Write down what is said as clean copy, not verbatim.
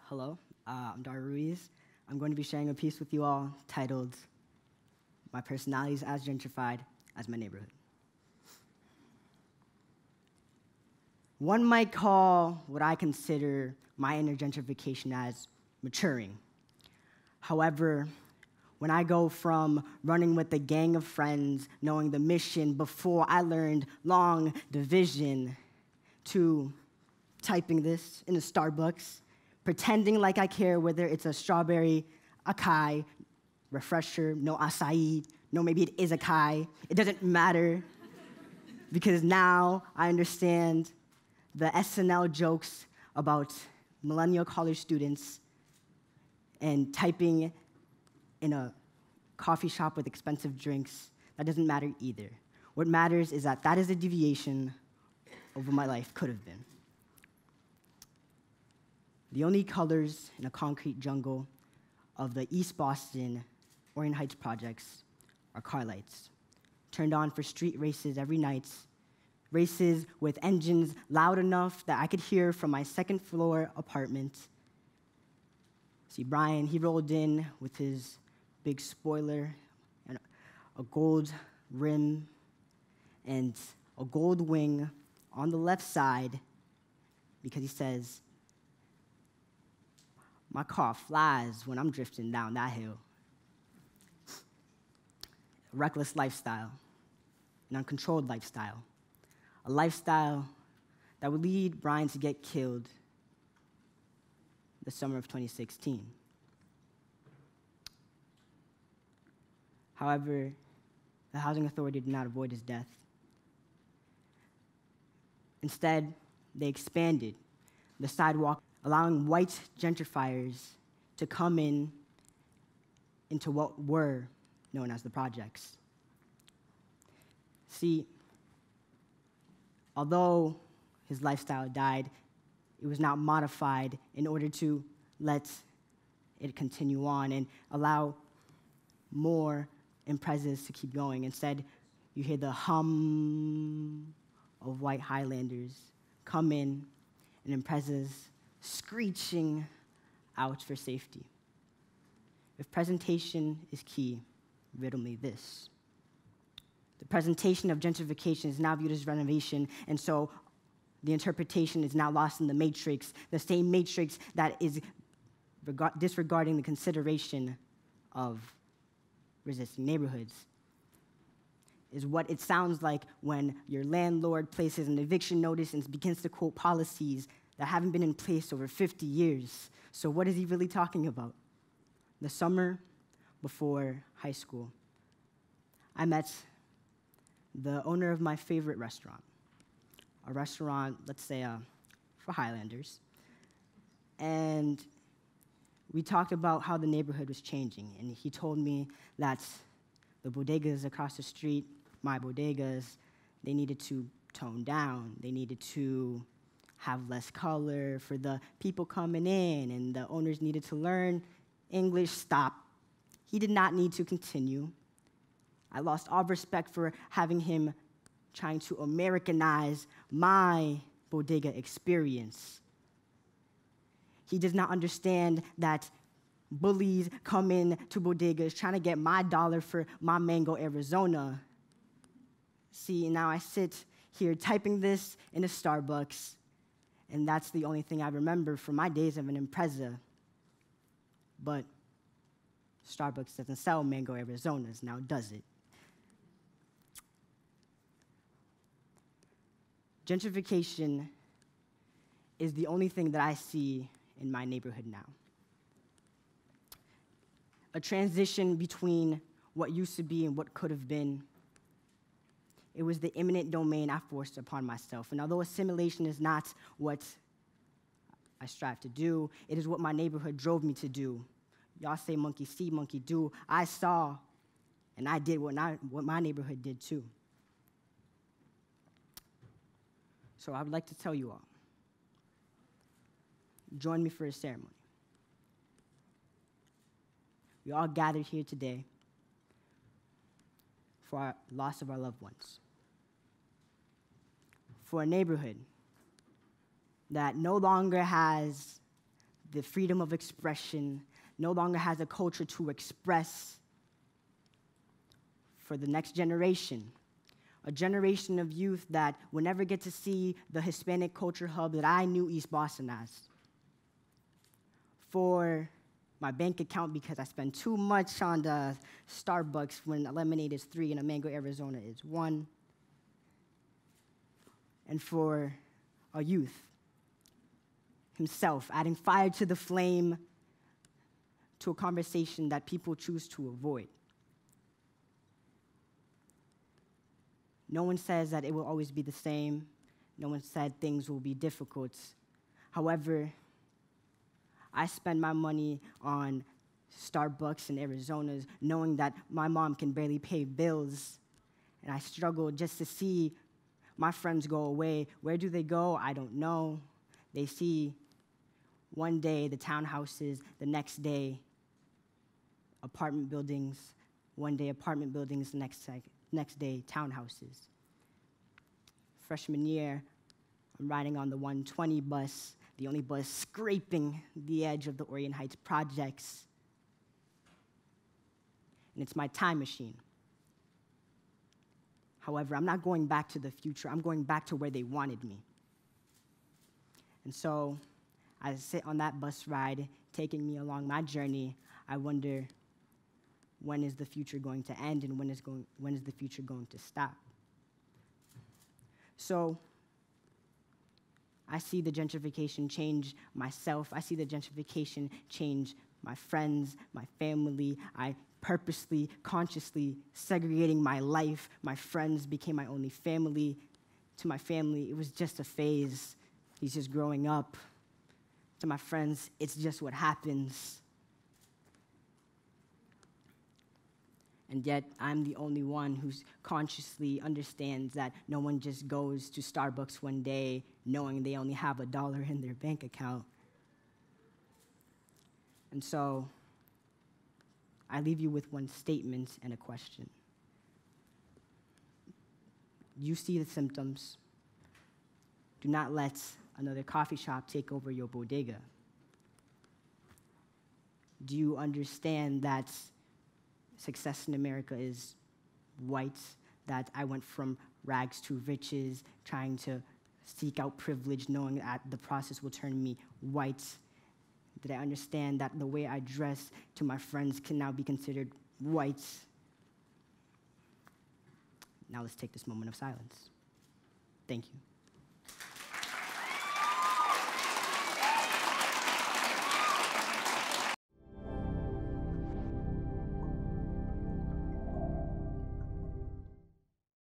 Hello, I'm Dawry Ruiz. I'm going to be sharing a piece with you all titled, My Personality is as Gentrified as My Neighborhood. One might call what I consider my inner gentrification as maturing. However, when I go from running with a gang of friends, knowing the mission before I learned long division, to typing this in a Starbucks, pretending like I care whether it's a strawberry, acai, refresher, no acai, no, maybe it is acai. It doesn't matter because now I understand the SNL jokes about millennial college students and typing in a coffee shop with expensive drinks. That doesn't matter either. What matters is that that is a deviation of what my life could have been. The only colors in a concrete jungle of the East Boston, Orient Heights projects are car lights, turned on for street races every night, races with engines loud enough that I could hear from my second floor apartment. See, Brian, he rolled in with his big spoiler and a gold rim and a gold wing on the left side because he says, my car flies when I'm drifting down that hill. A reckless lifestyle, an uncontrolled lifestyle, a lifestyle that would lead Brian to get killed the summer of 2016. However, the housing authority did not avoid his death. Instead, they expanded the sidewalk, allowing white gentrifiers to come into what were known as the projects. See, although his lifestyle died, it was not modified in order to let it continue on and allow more empresas to keep going. Instead, you hear the hum of white Highlanders come in and empresas screeching out for safety. If presentation is key, riddle me this. The presentation of gentrification is now viewed as renovation, and so the interpretation is now lost in the matrix, the same matrix that is disregarding the consideration of resisting neighborhoods. Is what it sounds like when your landlord places an eviction notice and begins to quote policies that haven't been in place over 50 years. So what is he really talking about? The summer before high school, I met the owner of my favorite restaurant, a restaurant, let's say, for Highlanders. And we talked about how the neighborhood was changing, and he told me that the bodegas across the street, my bodegas, they needed to tone down. They needed to have less color for the people coming in, and the owners needed to learn English. Stop. He did not need to continue. I lost all respect for having him trying to Americanize my bodega experience. He does not understand that bullies come in to bodegas trying to get my dollar for my mango Arizona. See, now I sit here typing this in a Starbucks, and that's the only thing I remember from my days of an impreza. But Starbucks doesn't sell mango Arizonas, now does it? Gentrification is the only thing that I see in my neighborhood now. A transition between what used to be and what could have been. It was the imminent domain I forced upon myself. And although assimilation is not what I strive to do, it is what my neighborhood drove me to do. Y'all say monkey see, monkey do. I saw, and I did what my neighborhood did too. So I would like to tell you all, join me for a ceremony. We all gathered here today for our loss of our loved ones, for a neighborhood that no longer has the freedom of expression, no longer has a culture to express for the next generation. A generation of youth that will never get to see the Hispanic culture hub that I knew East Boston as. For my bank account, because I spend too much on the Starbucks when a lemonade is $3 and a mango Arizona is $1. And for a youth himself, adding fire to the flame to a conversation that people choose to avoid. No one says that it will always be the same. No one said things will be difficult. However, I spend my money on Starbucks and Arizona's knowing that my mom can barely pay bills, and I struggle just to see my friends go away. Where do they go? I don't know. They see one day the townhouses, the next day apartment buildings, one day apartment buildings, the next day townhouses. Freshman year, I'm riding on the 120 bus, the only bus scraping the edge of the Orient Heights projects. And it's my time machine. However, I'm not going back to the future. I'm going back to where they wanted me. And so, as I sit on that bus ride, taking me along my journey, I wonder, when is the future going to end, and when is the future going to stop? So, I see the gentrification change myself. I see the gentrification change my friends, my family. I purposely, consciously segregating my life. My friends became my only family. To my family, it was just a phase. He's just growing up. To my friends, it's just what happens. And yet, I'm the only one who consciously understands that no one just goes to Starbucks one day knowing they only have $1 in their bank account. And so, I leave you with one statement and a question. You see the symptoms. Do not let another coffee shop take over your bodega. Do you understand that success in America is white, that I went from rags to riches, trying to seek out privilege, knowing that the process will turn me white? Did I understand that the way I dress to my friends can now be considered white? Now let's take this moment of silence. Thank you.